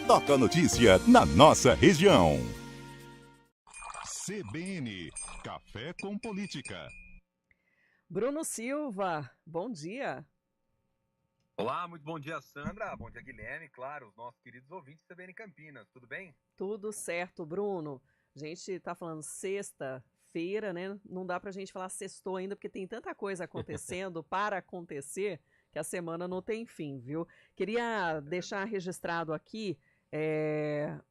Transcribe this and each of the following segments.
toca a notícia na nossa região. CBN, Café com Política. Bruno Silva, bom dia. Olá, muito bom dia, Sandra. Bom dia, Guilherme. Claro, os nossos queridos ouvintes da CBN Campinas. Tudo bem? Tudo certo, Bruno. A gente tá falando sexta-feira, né? Não dá pra gente falar sextou ainda, porque tem tanta coisa acontecendo para acontecer que a semana não tem fim, viu? Queria deixar registrado aqui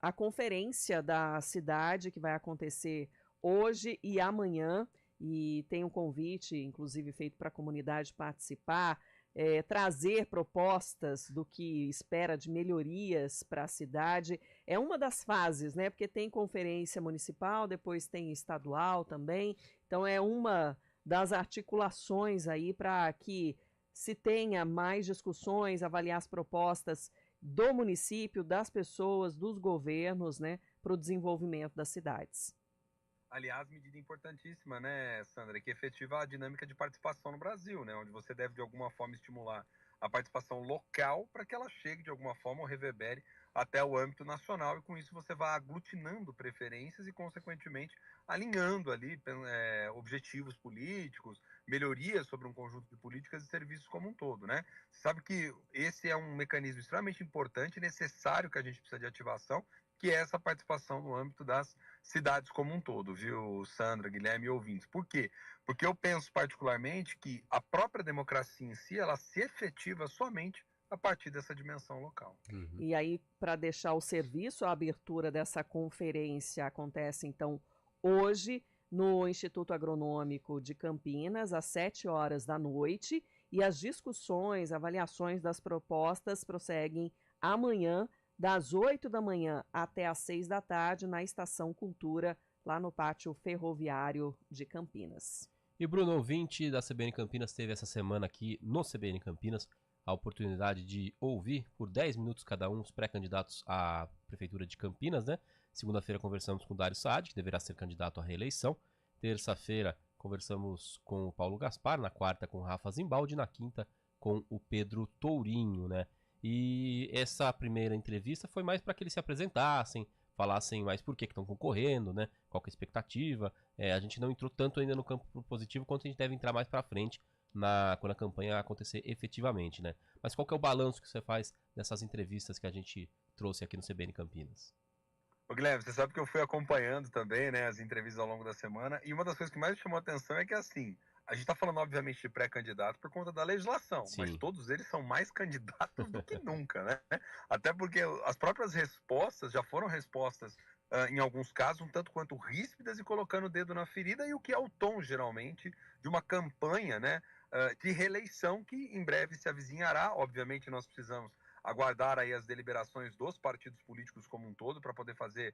a conferência da cidade que vai acontecer hoje e amanhã. E tem um convite, inclusive, feito para a comunidade participar. Trazer propostas do que espera de melhorias para a cidade. É uma das fases, né? Porque tem conferência municipal, depois tem estadual também. Então é uma das articulações aí para que se tenha mais discussões, avaliar as propostas do município, das pessoas, dos governos, né? Para o desenvolvimento das cidades. Aliás, medida importantíssima, né, Sandra, que efetiva a dinâmica de participação no Brasil, né, onde você deve, de alguma forma, estimular a participação local para que ela chegue, de alguma forma, ou reverbere até o âmbito nacional, e com isso você vai aglutinando preferências e, consequentemente, alinhando ali objetivos políticos, melhorias sobre um conjunto de políticas e serviços como um todo, né? Você sabe que esse é um mecanismo extremamente importante e necessário que a gente precisa de ativação, que é essa participação no âmbito das cidades como um todo, viu, Sandra, Guilherme e ouvintes. Por quê? Porque eu penso particularmente que a própria democracia em si, ela se efetiva somente a partir dessa dimensão local. E aí, para deixar o serviço, a abertura dessa conferência acontece, então, hoje, no Instituto Agronômico de Campinas, às 7 horas da noite, e as discussões, avaliações das propostas prosseguem amanhã, das 8 da manhã até às 6 da tarde, na Estação Cultura, lá no Pátio Ferroviário de Campinas. E Bruno, ouvinte da CBN Campinas, teve essa semana aqui no CBN Campinas a oportunidade de ouvir por 10 minutos cada um os pré-candidatos à Prefeitura de Campinas, né? Segunda-feira conversamos com o Dário Saad, que deverá ser candidato à reeleição. Terça-feira conversamos com o Paulo Gaspar, na quarta com o Rafa Zimbaldi, na quinta com o Pedro Tourinho, né? E essa primeira entrevista foi mais para que eles se apresentassem, falassem mais por que estão concorrendo, né? Qual que é a expectativa. A gente não entrou tanto ainda no campo positivo quanto a gente deve entrar mais para frente quando a campanha acontecer efetivamente, né? Mas qual que é o balanço que você faz dessas entrevistas que a gente trouxe aqui no CBN Campinas? Ô, Guilherme, você sabe que eu fui acompanhando também, né, as entrevistas ao longo da semana, e uma das coisas que mais me chamou a atenção é que, assim, a gente está falando, obviamente, de pré-candidato por conta da legislação, Sim. mas todos eles são mais candidatos do que nunca, né? Até porque as próprias respostas já foram respostas, em alguns casos, um tanto quanto ríspidas e colocando o dedo na ferida, e o que é o tom, geralmente, de uma campanha, né, de reeleição que em breve se avizinhará. Obviamente, nós precisamos aguardar aí as deliberações dos partidos políticos como um todo para poder fazer,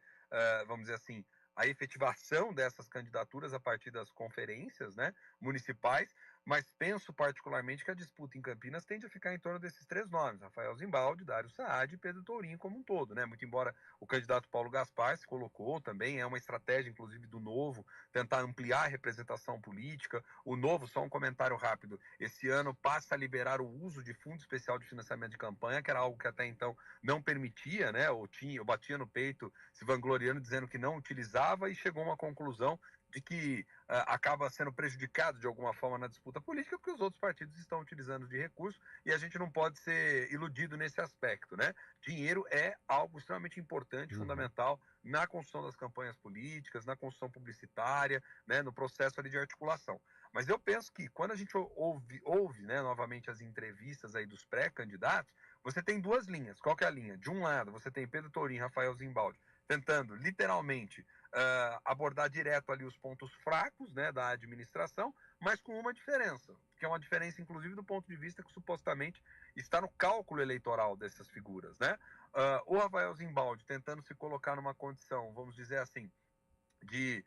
vamos dizer assim, a efetivação dessas candidaturas a partir das conferências, né, municipais, mas penso particularmente que a disputa em Campinas tende a ficar em torno desses três nomes: Rafael Zimbaldi, Dário Saad e Pedro Tourinho como um todo, né? Muito embora o candidato Paulo Gaspar se colocou também, é uma estratégia, inclusive, do Novo, tentar ampliar a representação política. O Novo, só um comentário rápido, esse ano passa a liberar o uso de Fundo Especial de Financiamento de Campanha, que era algo que até então não permitia, né? Ou batia no peito, se vangloriando, dizendo que não utilizava, e chegou a uma conclusão de que acaba sendo prejudicado de alguma forma na disputa política, porque os outros partidos estão utilizando de recurso, e a gente não pode ser iludido nesse aspecto, né? Dinheiro é algo extremamente importante, fundamental na construção das campanhas políticas, na construção publicitária, né, no processo ali de articulação. Mas eu penso que quando a gente ouve, né, novamente as entrevistas aí dos pré-candidatos, você tem duas linhas. Qual que é a linha? De um lado, você tem Pedro Tourinho e Rafael Zimbaldi tentando, literalmente, abordar direto ali os pontos fracos, né, da administração, mas com uma diferença, que é uma diferença, inclusive, do ponto de vista que supostamente está no cálculo eleitoral dessas figuras, né? O Rafael Zimbaldi tentando se colocar numa condição, vamos dizer assim, de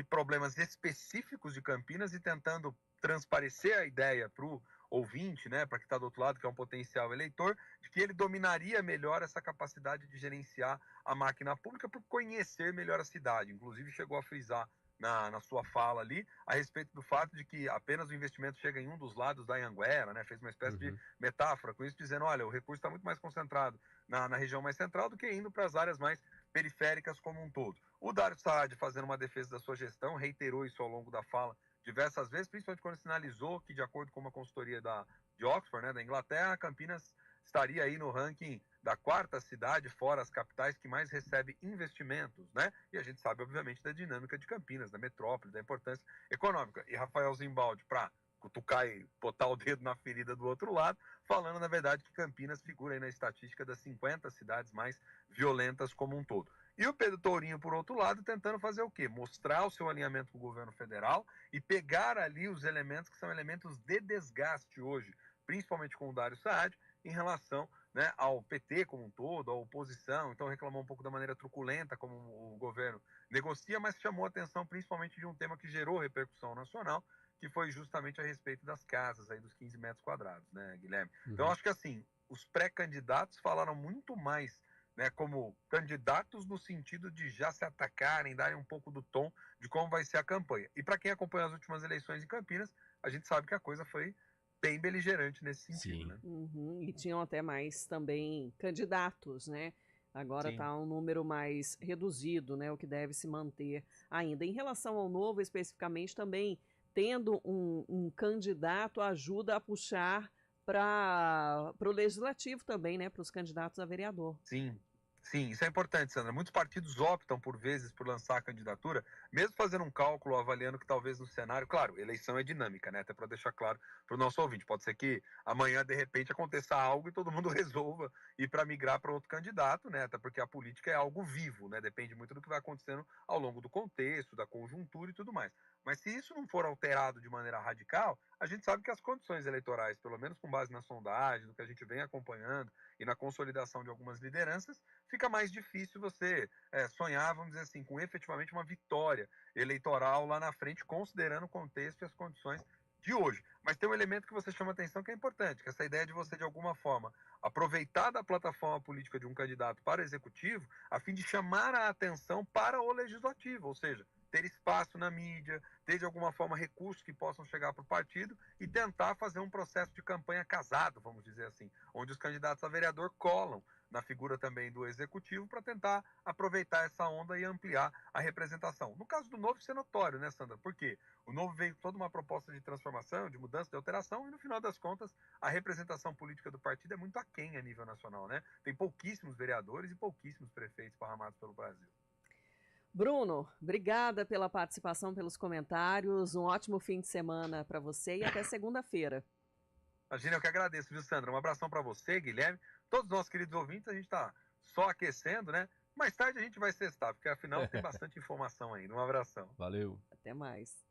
problemas específicos de Campinas e tentando transparecer a ideia para o ouvinte, né, para que está do outro lado, que é um potencial eleitor, de que ele dominaria melhor essa capacidade de gerenciar a máquina pública por conhecer melhor a cidade. Inclusive chegou a frisar na sua fala ali, a respeito do fato de que apenas o investimento chega em um dos lados da Anhanguera, né? Fez uma espécie de metáfora com isso, dizendo, olha, o recurso está muito mais concentrado na região mais central do que indo para as áreas mais periféricas como um todo. O Dário Saad, fazendo uma defesa da sua gestão, reiterou isso ao longo da fala diversas vezes, principalmente quando sinalizou que, de acordo com uma consultoria de Oxford, né, da Inglaterra, Campinas estaria aí no ranking da 4ª cidade, fora as capitais, que mais recebe investimentos, né? E a gente sabe, obviamente, da dinâmica de Campinas, da metrópole, da importância econômica. E Rafael Zimbaldi, para cutucar e botar o dedo na ferida do outro lado, falando, na verdade, que Campinas figura aí na estatística das 50 cidades mais violentas como um todo. E o Pedro Tourinho, por outro lado, tentando fazer o quê? Mostrar o seu alinhamento com o governo federal e pegar ali os elementos que são elementos de desgaste hoje, principalmente com o Dário Saad, em relação, né, ao PT como um todo, à oposição. Então reclamou um pouco da maneira truculenta como o governo negocia, mas chamou a atenção principalmente de um tema que gerou repercussão nacional, que foi justamente a respeito das casas, aí dos 15 metros quadrados, né, Guilherme? Então acho que assim, os pré-candidatos falaram muito mais, né, como candidatos no sentido de já se atacarem, darem um pouco do tom de como vai ser a campanha. E para quem acompanhou as últimas eleições em Campinas, a gente sabe que a coisa foi bem beligerante nesse sentido, né? E tinham até mais também candidatos, né? Agora está um número mais reduzido, né? O que deve se manter ainda. Em relação ao Novo, especificamente, também tendo um candidato ajuda a puxar para o legislativo também, né? Para os candidatos a vereador. Sim, isso é importante, Sandra. Muitos partidos optam, por vezes, por lançar a candidatura, mesmo fazendo um cálculo, avaliando que talvez no cenário... Claro, eleição é dinâmica, né? Até para deixar claro para o nosso ouvinte. Pode ser que amanhã, de repente, aconteça algo e todo mundo resolva ir para migrar para outro candidato, né? Até porque a política é algo vivo, né? Depende muito do que vai acontecendo ao longo do contexto, da conjuntura e tudo mais. Mas se isso não for alterado de maneira radical, a gente sabe que as condições eleitorais, pelo menos com base na sondagem, do que a gente vem acompanhando e na consolidação de algumas lideranças, fica mais difícil você sonhar, vamos dizer assim, com efetivamente uma vitória eleitoral lá na frente, considerando o contexto e as condições de hoje. Mas tem um elemento que você chama atenção que é importante, que é essa ideia de você, de alguma forma, aproveitar da plataforma política de um candidato para o executivo, a fim de chamar a atenção para o legislativo, ou seja, ter espaço na mídia, ter de alguma forma recursos que possam chegar para o partido e tentar fazer um processo de campanha casado, vamos dizer assim, onde os candidatos a vereador colam na figura também do executivo para tentar aproveitar essa onda e ampliar a representação. No caso do Novo, isso é notório, né, Sandra? Porque o Novo veio com toda uma proposta de transformação, de mudança, de alteração, e no final das contas, a representação política do partido é muito aquém a nível nacional, né? Tem pouquíssimos vereadores e pouquíssimos prefeitos esparramados pelo Brasil. Bruno, obrigada pela participação, pelos comentários. Um ótimo fim de semana para você e até segunda-feira. Imagina, eu que agradeço, viu, Sandra? Um abração para você, Guilherme, todos os nossos queridos ouvintes. A gente está só aquecendo, né? Mais tarde a gente vai sextar, porque afinal tem bastante informação ainda. Um abração. Valeu. Até mais.